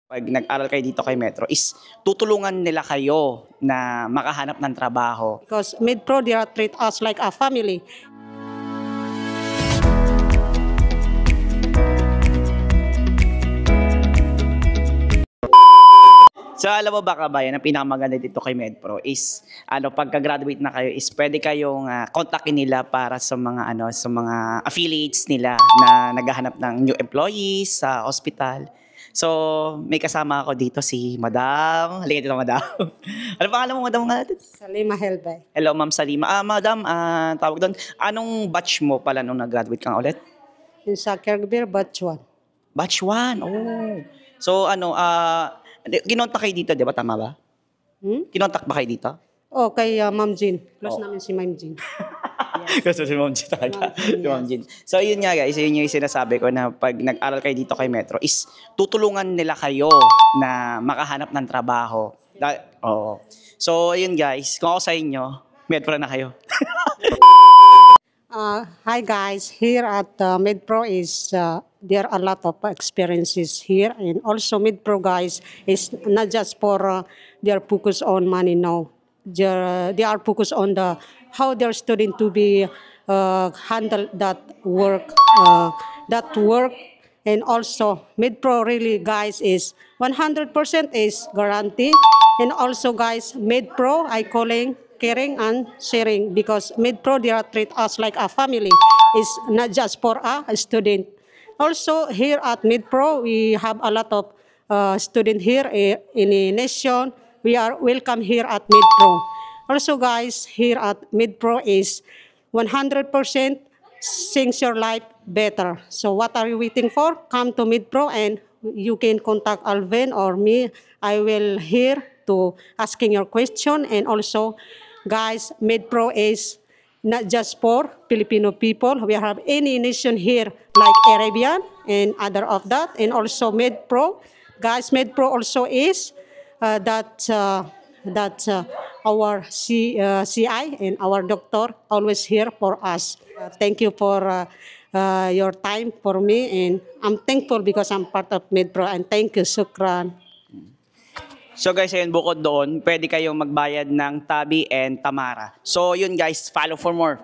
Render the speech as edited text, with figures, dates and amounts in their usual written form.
Pag nag-aral kayo dito kay Metro is tutulungan nila kayo na makahanap ng trabaho. Because MedPro, they are treat us like a family. So alam mo ba kabayan, ang pinakamaganda dito kay MedPro is pagka-graduate na kayo is pwede kayong kontakin nila para sa mga sa mga affiliates nila na naghahanap ng new employees sa hospital. So may kasama ako dito si Madam. Halika dito, Madam. Ano pangalan mo, Madam? Salima Helbay. Hello, Ma'am Salima. Madam, tawag doon. Anong batch mo pala nung nag-graduate kang ulit? Yung sa caregiver, batch 1. Batch 1. Oh. So kinontak kayo dito, di ba? Tama ba? Kinontak ba kayo dito? Oh, kay Ma'am Jean. Close namin si Ma'am Jean. Kasi si Ma'am Jean talaga. Si Ma'am Jean. So yun nga guys, yun yung sinasabi ko na pag nag-aral kayo dito kay Metro is tutulungan nila kayo na makahanap ng trabaho. Oo. So yun guys, kung ako sa inyo, Metro na kayo. Hi guys, here at MedPro is there are a lot of experiences here, and also MedPro guys is not just for they are focused on money now. They are focused on the how their student to be handle that work, and also MedPro really guys is 100% is guarantee, and also guys MedPro I calling caring and sharing because MedPro they are treat us like a family. Is not just for a student. Also here at MedPro we have a lot of student here in the nation. We are welcome here at MedPro. Also guys, here at MedPro is 100% sings your life better. So what are you waiting for? Come to MedPro and you can contact Alvin or me. I will here to asking your question, and also guys, MedPro is not just for Filipino people. We have any nation here like Arabian and other of that. And also MedPro. Guys, MedPro also is our CI and our doctor always here for us. Thank you for your time for me. And I'm thankful because I'm part of MedPro. And thank you, Shukran. So guys, ayun, bukod doon, pwede kayong magbayad ng Tabi and Tamara. So yun guys, follow for more.